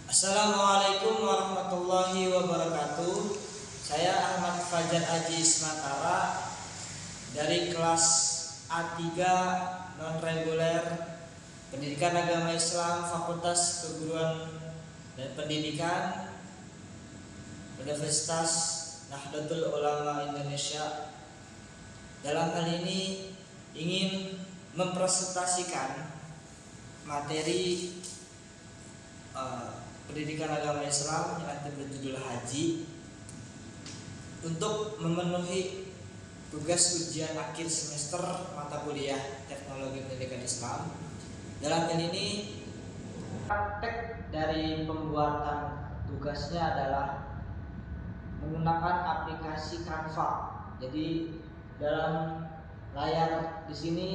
Assalamualaikum warahmatullahi wabarakatuh. Saya Ahmad Fajar Aji Ismatara dari kelas A3 non reguler Pendidikan Agama Islam Fakultas Keguruan dan Pendidikan Universitas Nahdlatul Ulama Indonesia. Dalam hal ini ingin mempresentasikan materi pendidikan agama Islam yang nanti berjudul haji untuk memenuhi tugas ujian akhir semester mata kuliah teknologi pendidikan Islam. Dalam hal ini praktek dari pembuatan tugasnya adalah menggunakan aplikasi Canva. Jadi dalam layar di sini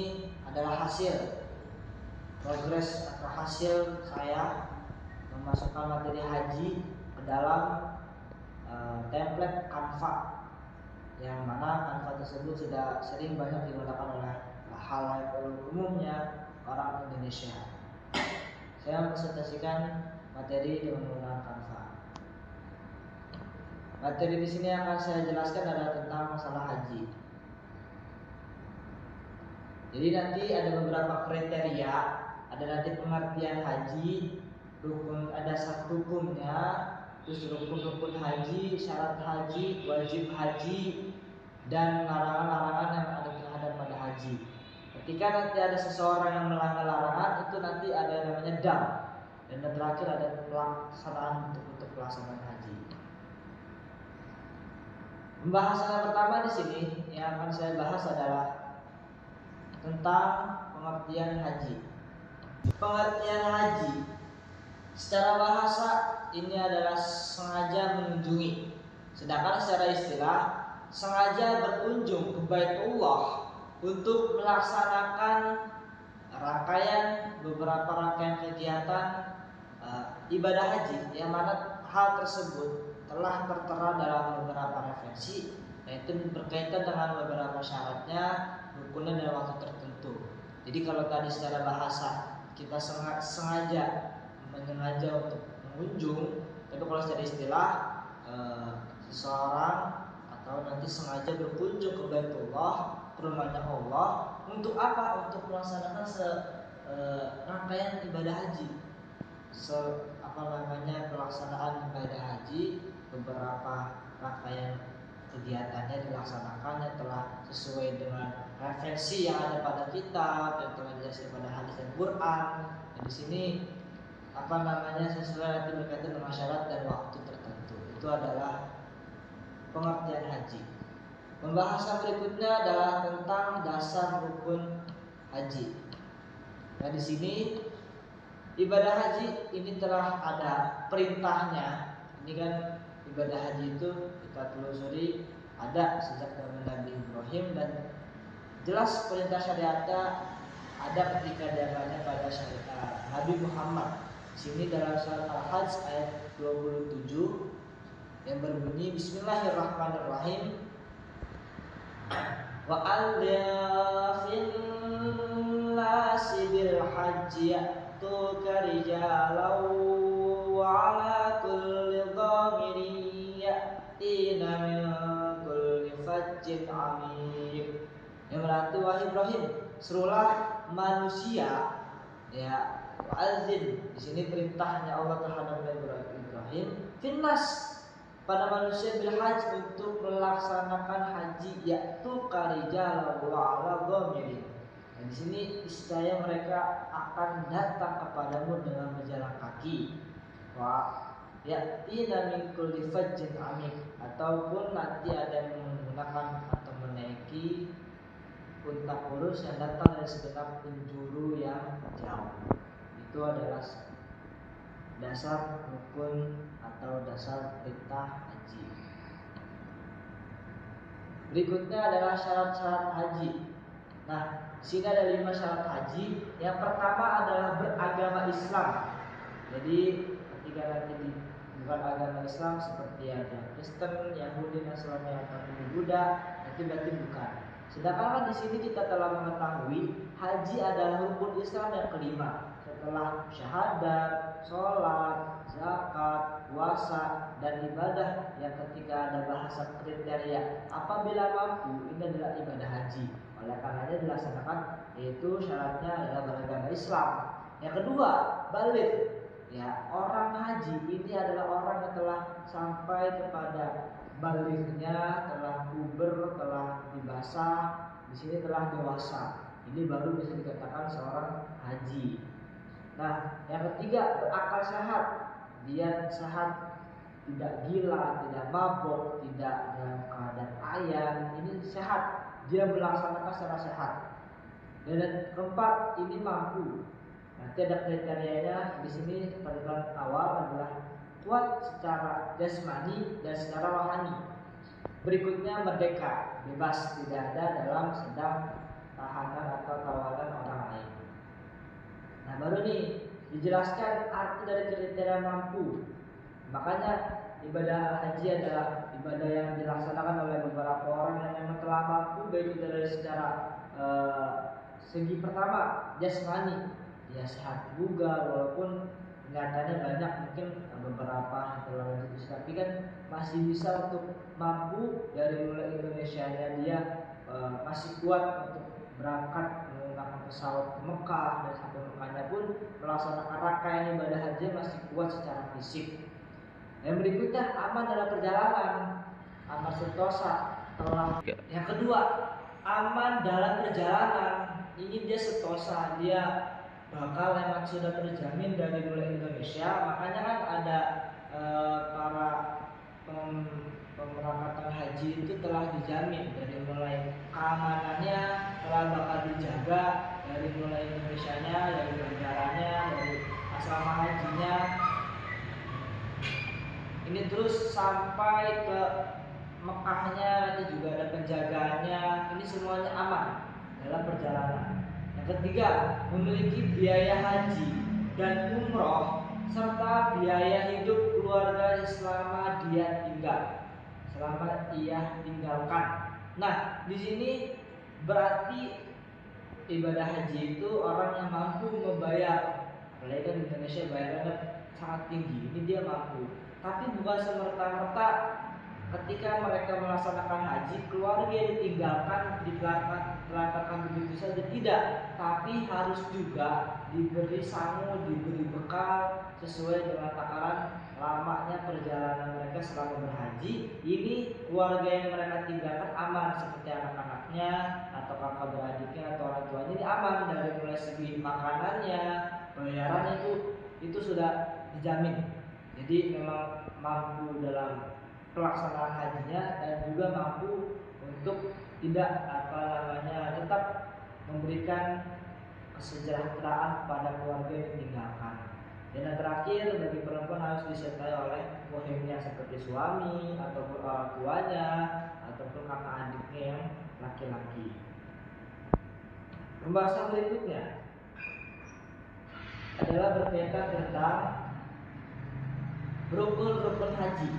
adalah hasil progres atau hasil saya memasukkan materi haji ke dalam template Canva, yang mana Canva tersebut sudah sering banyak digunakan oleh halayak umumnya orang Indonesia. Saya mempresentasikan materi dengan menggunakan Canva. Materi di sini akan saya jelaskan adalah tentang masalah haji. Jadi nanti ada beberapa kriteria, ada nanti pengertian haji, rukun, ada satu hukumnya, terus rukun-rukun haji, syarat haji, wajib haji, dan larangan-larangan yang ada pada haji. Ketika nanti ada seseorang yang melanggar larangan, itu nanti ada yang namanya dam, dan yang terakhir ada pelaksanaan untuk pelaksanaan haji. Pembahasan yang pertama di sini yang akan saya bahas adalah tentang pengertian haji. Pengertian haji secara bahasa ini adalah sengaja mengunjungi, sedangkan secara istilah sengaja berkunjung ke Baitullah untuk melaksanakan beberapa rangkaian kegiatan ibadah haji, yang mana hal tersebut telah tertera dalam beberapa referensi, yaitu berkaitan dengan beberapa syaratnya, rukunnya dalam waktu tertentu. Jadi kalau tadi secara bahasa kita sengaja untuk mengunjung, tapi kalau secara istilah seseorang atau nanti sengaja berkunjung ke Baitullah, ke rumahnya Allah, untuk apa? Untuk melaksanakan rangkaian ibadah haji, pelaksanaan ibadah haji, beberapa rangkaian kegiatannya dilaksanakan yang telah sesuai dengan referensi yang ada pada kitab, yang telah dijelaskan pada hadis dan Quran. Dan di sini sesuai nanti berkaitan dengan syarat dan waktu tertentu. Itu adalah pengertian haji. Pembahasan berikutnya adalah tentang dasar rukun haji. Nah, di sini ibadah haji ini telah ada perintahnya. Ini kan ibadah haji itu kita telusuri ada sejak zaman Nabi Ibrahim, dan jelas perintah syariatnya ada ketika zamannya pada syariat Nabi Muhammad. Di sini dalam surat Al-Hajj ayat 27 yang berbunyi Bismillahirrahmanirrahim. Wa al-fin nasi bil haji ya'tuka rijalan wa ala kulli dhamirin ya'tina min kulli fajjin amik. Yang berarti, wahai Ibrahim, serulah manusia, ya, wa'adzin. Di sini perintahnya Allah terhadap Ibrahim finnas, pada manusia, bil haji, untuk melaksanakan haji, yaitu karijal wa ala dhamirin. Dan di sini istilahnya mereka akan datang kepadamu dengan berjalan kaki, wa ya'tina min kulli fajjin amik, ataupun nanti ada yang menggunakan atau menaiki unta kurus yang datang dari segenap penjuru yang jauh. Itu adalah dasar rukun atau dasar perintah haji. Berikutnya adalah syarat-syarat haji. Nah, di sini ada 5 syarat haji. Yang pertama adalah beragama Islam. Jadi ketika nanti bukan agama Islam seperti ada Kristen, Yahudi, Nasrani atau Buddha, nanti berarti bukan. Sedangkan di sini kita telah mengetahui haji adalah rukun Islam yang kelima. setelah syahadat, sholat, zakat, puasa, dan ibadah yang ketika ada bahasa kriteria apabila mampu, ini adalah ibadah haji. Oleh karenanya dilaksanakan, yaitu syaratnya adalah beragama Islam. Yang kedua, balik. Ya, orang haji ini adalah orang yang telah sampai kepada baliknya, telah puber, telah dibasah, di sini telah dewasa. Ini baru bisa dikatakan seorang haji. Nah, yang ketiga, berakal sehat. Dia sehat, tidak gila, tidak mabok, tidak dalam keadaan ayan. Ini sehat, dia melaksanakan secara sehat. Dan yang keempat, ini mampu. Nanti ada kriterianya di sini. Pada awal adalah kuat secara jasmani dan secara rohani. Berikutnya merdeka, bebas, tidak ada dalam sedang tahanan atau tawanan orang lain. Nah, baru nih dijelaskan arti dari kriteria mampu. Makanya ibadah haji adalah ibadah yang dilaksanakan oleh beberapa orang yang memang telah mampu, baik itu dari secara segi pertama jasmani, ya sehat juga, walaupun kelihatannya banyak mungkin beberapa telah lanjut, tapi kan masih bisa untuk mampu dari mulai Indonesia-nya dia masih kuat untuk berangkat menggunakan pesawat ke Mekah, dan sampai Mekahnya pun melaksanakan rangkaian ibadah haji masih kuat secara fisik. Yang berikutnya aman dalam perjalanan, aman sentosa telah. Yang kedua, aman dalam perjalanan. Ini dia sentosa, dia bakal memang sudah terjamin dari mulai Indonesia. Makanya kan ada para pemberangkatan haji itu telah dijamin dari mulai keamanannya telah bakal dijaga dari mulai Indonesianya, dari bandaranya, dari asrama hajinya. Ini terus sampai ke Mekahnya, nanti juga ada penjagaannya. Ini semuanya aman dalam perjalanan. Yang ketiga, memiliki biaya haji dan umroh serta biaya hidup keluarga selama dia tinggal, selama ia tinggalkan. Nah, di sini berarti ibadah haji itu orang yang mampu membayar. Apalagi kan Indonesia bayarnya sangat tinggi. Ini dia mampu. Tapi bukan semerta-merta ketika mereka melaksanakan haji keluarga yang ditinggalkan, ditelantarkan begitu saja, tidak. Tapi harus juga diberi sangu, diberi bekal sesuai dengan takaran lamanya perjalanan mereka selama berhaji. Ini keluarga yang mereka tinggalkan aman, seperti anak-anaknya atau kakak beradiknya atau orang tuanya, ini aman dari mulai segi makanannya, bayarannya itu sudah dijamin. Jadi memang mampu dalam pelaksanaan hajinya dan juga mampu untuk tidak tetap memberikan kesejahteraan kepada keluarga yang ditinggalkan. Dan yang terakhir, bagi perempuan harus disertai oleh mahramnya seperti suami ataupun orang tuanya ataupun kakak adiknya yang laki-laki. Pembahasan berikutnya adalah berkaitan tentang rukun-rukun haji.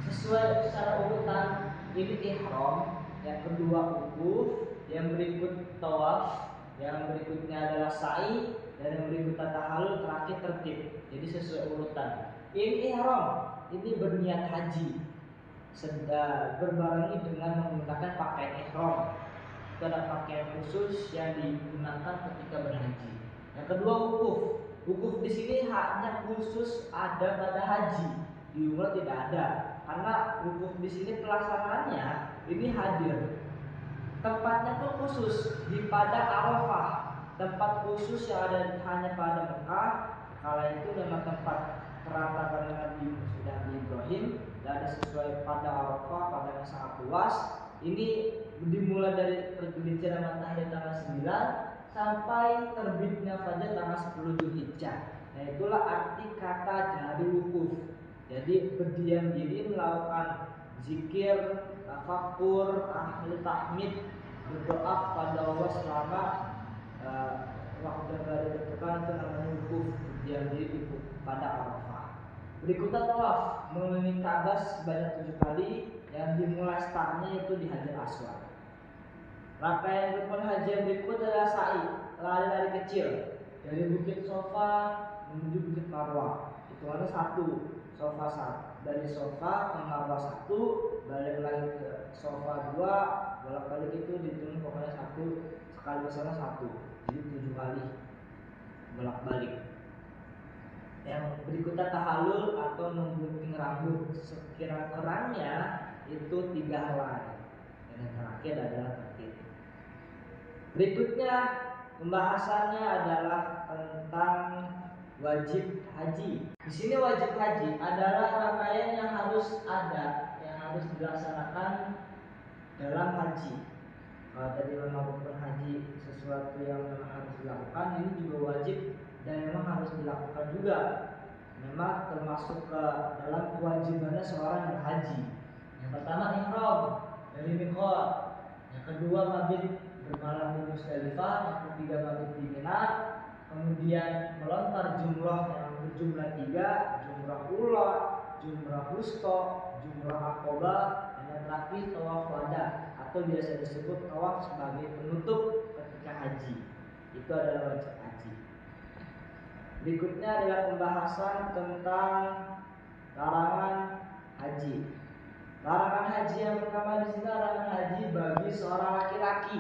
Sesuai secara urutan, ini ihram, yang kedua wukuf, yang berikut tawaf, yang berikutnya adalah sa'i, dan yang berikutnya tahallul, terakhir tertib. Jadi sesuai urutan. Ini ihram, ini berniat haji, berbarengi dengan menggunakan pakaian ihram. Itu ada pakaian khusus yang digunakan ketika berhaji. Yang kedua wukuf. Wukuf di sini hanya khusus ada pada haji, di umrah tidak ada. Karena wukuf di sini pelaksanaannya ini hadir. Tempatnya pun khusus di Padang Arafah, tempat khusus yang ada hanya pada Mekah. Kala itu memang tempat perantauan Nabi Ibrahim, dan ada sesuai pada Arafah, pada yang sangat luas. Ini dimulai dari tergelincirnya matahari tanggal 9 sampai terbitnya fajar tanggal 10 Dzulhijjah. Nah, itulah arti kata dari wukuf. Jadi berdiam diri, melakukan zikir, tafakur, ahli tahmid, berdoa kepada Allah selama waktu yang telah ditentukan, itu namanya wukuf, berdiam diri pada Arafah. Berikutnya tawaf, mengelilingi Ka'bah sebanyak 7 kali, yang dimulai startnya itu di Hajar Aswad. Rangkaian rukun haji yang berikut adalah sa'i, lari-lari kecil. dari Bukit Sofa menuju Bukit Marwah. Hitungannya 1, Sofa 1. Dari Sofa ke Marwah 1, balik lagi ke Sofa 2, bolak-balik itu dihitung pokoknya 1, sekali ke sana 1. Jadi 7 kali bolak-balik. Yang berikutnya tahallul atau menggunting rambut, sekirang-kerangnya itu 3 helai. Dan yang terakhir adalah tertib. Berikutnya pembahasannya adalah tentang wajib haji. Di sini wajib haji adalah rangkaian yang harus ada, yang harus dilaksanakan dalam haji. Kalau tadi memang rukun haji sesuatu yang memang harus dilakukan, ini juga wajib dan memang harus dilakukan juga. Memang termasuk ke dalam kewajibannya seorang berhaji. Yang pertama ihram dari miqat, yang kedua mabit bermalam di Musdalifah, yang ketiga mabit di Mina, kemudian melontar jumrah yang berjumlah 3, jumrah ula, jumrah wusta, jumrah aqabah, dan yang terakhir tawaf wada atau biasa disebut tawaf sebagai penutup ketika haji. Itu adalah wajib haji. Berikutnya adalah pembahasan tentang larangan haji. Larangan haji yang pertama di sini larangan haji bagi seorang laki-laki.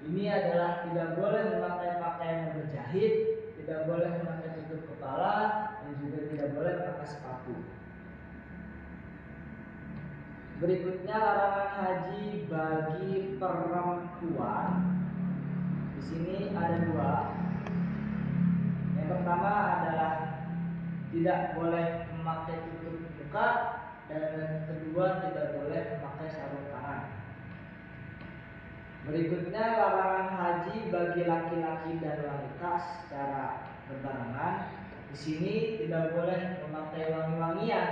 Ini adalah tidak boleh memakai pakaian yang berjahit, tidak boleh memakai tutup kepala, dan juga tidak boleh memakai sepatu. Berikutnya larangan haji bagi perempuan. Di sini ada 2. Yang pertama adalah tidak boleh memakai tutup muka, dan yang kedua tidak boleh memakai sarung tangan. Berikutnya larangan haji bagi laki-laki dan wanita secara berbarengan. Di sini tidak boleh memakai wangi-wangian,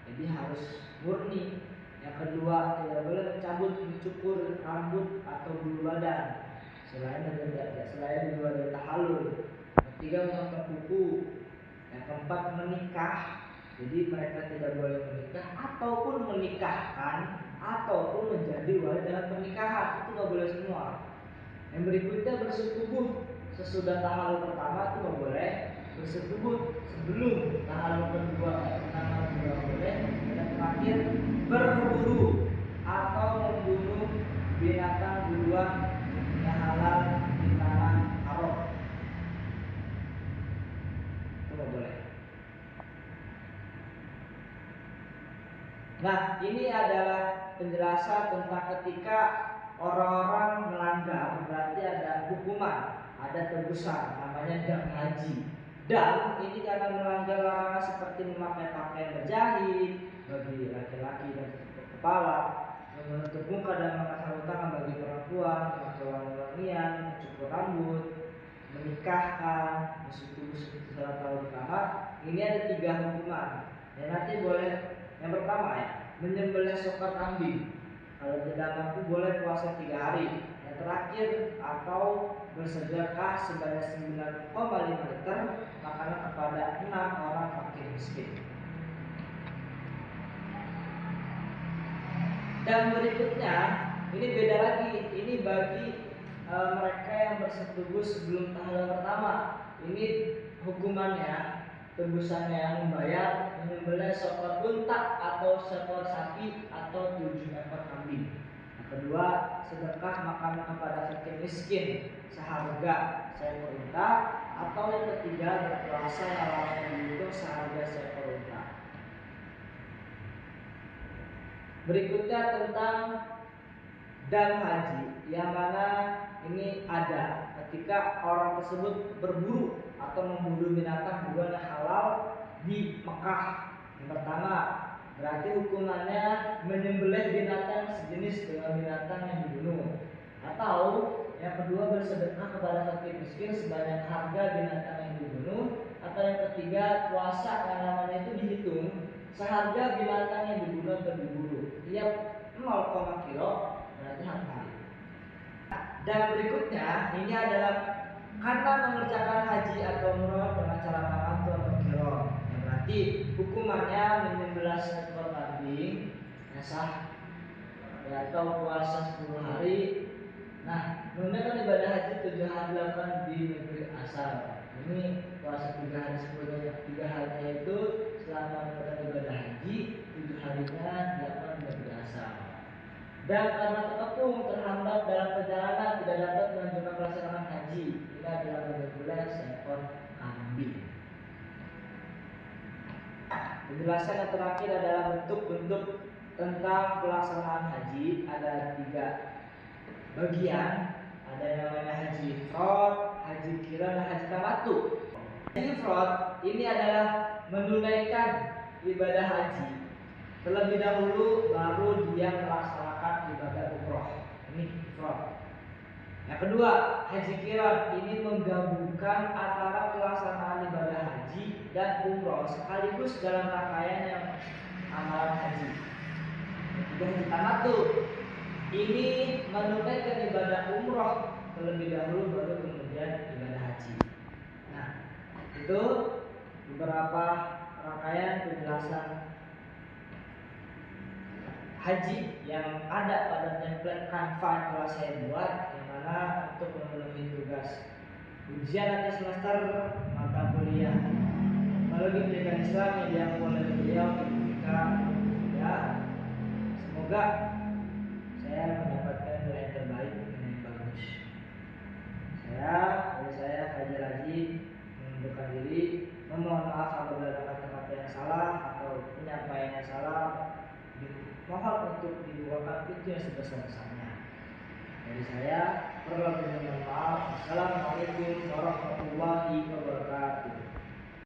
jadi harus murni. Yang kedua tidak boleh mencukur rambut atau bulu badan selain di luar dari tahallul. Yang ketiga memotong kuku. Yang keempat menikah. Jadi mereka tidak boleh menikah ataupun menikahkan ataupun menjadi wali dalam pernikahan, itu nggak boleh semua. Yang berikutnya bersetubuh sesudah tahallul pertama itu nggak boleh, bersetubuh sebelum tahallul kedua pertama juga boleh. Dan yang terakhir berburu atau membunuh binatang buruan yang halal di tanah haram, itu nggak boleh. Nah, ini adalah penjelasan tentang ketika orang-orang melanggar, berarti ada hukuman, ada tebusan, namanya dam haji. Dan ini karena melanggar larangan seperti memakai pakaian berjahit bagi laki-laki dan tutup kepala, menutup muka dan memakai sarung tangan bagi perempuan, memakai wangi-wangian, mencukur rambut, menikahkan, bersetubuh setelah tahun pertama. Ini ada 3 hukuman. Dan nanti boleh. Yang pertama ya, menyembelih sokor kambing. Kalau tidak mampu boleh puasa 3 hari. Yang terakhir atau bersedekah sebanyak 9,5 liter makanan kepada 6 orang fakir miskin. Dan berikutnya ini beda lagi. Ini bagi mereka yang bersetubuh sebelum tahallul pertama. Ini hukumannya, tebusannya yang membayar menyembelih seekor unta atau seekor sapi atau 7 ekor kambing. Yang kedua, sedekah makanan kepada fakir miskin seharga seekor unta, atau yang ketiga berpuasa larangan dihitung seharga seekor unta. Berikutnya tentang dam haji, yang mana ini ada ketika orang tersebut berburu atau membunuh binatang buruan yang halal di Mekah. Yang pertama, berarti hukumannya menyembelih binatang sejenis dengan binatang yang dibunuh. Atau yang kedua, bersedekah kepada fakir miskin sebanyak harga binatang yang dibunuh. Atau yang ketiga, puasa yang namanya itu dihitung seharga binatang yang dibunuh atau diburu. Tiap 0,0 kilo berarti hari. Dan berikutnya ini adalah karena mengerjakan haji atau umroh dengan cara tamattu atau qiran, yang berarti hukumannya menyembelih seekor kambing yang sah atau puasa 10 hari. Nah, menunaikan ibadah haji 7 hari dilakukan di negeri asal. Ini puasa 3 hari sebelumnya, 3 harinya itu selama menunaikan ibadah haji, 7 harinya dilakukan bulan puasa. Dan karena terkepung terhambat dalam perjalanan tidak dapat melanjutkan pelaksanaan haji, ini adalah menyembelih seekor kambing. Penjelasan yang terakhir adalah bentuk-bentuk tentang pelaksanaan haji. Ada 3 bagian. Ada yang namanya haji ifrad, haji qiran, dan haji tamattu. Haji ifrad ini adalah menunaikan ibadah haji terlebih dahulu baru dia melaksanakan ibadah umroh. Ini ifrad. Yang kedua, haji qiran ini menggabungkan antara pelaksanaan ibadah haji dan umroh sekaligus dalam rangkaian yang amalan haji. Yang ketiga, haji tamattu ini menunaikan ibadah umroh terlebih dahulu baru kemudian ibadah haji. Nah, itu beberapa rangkaian penjelasan haji yang ada pada template Canva yang telah saya buat, yang mana untuk memenuhi tugas ujian akhir semester mata kuliah Teknologi Pendidikan Islam yang diambil oleh beliau ketika ya, semoga saya mendapatkan nilai terbaik dengan yang bagus. Saya Fajar Haji mengundurkan diri, memohon maaf apabila ada kata-kata yang salah atau penyampaian yang salah. Mohon untuk dibukakan pintu yang sebesar-besarnya. Dari saya, mohon maaf. Assalamualaikum warahmatullahi wabarakatuh.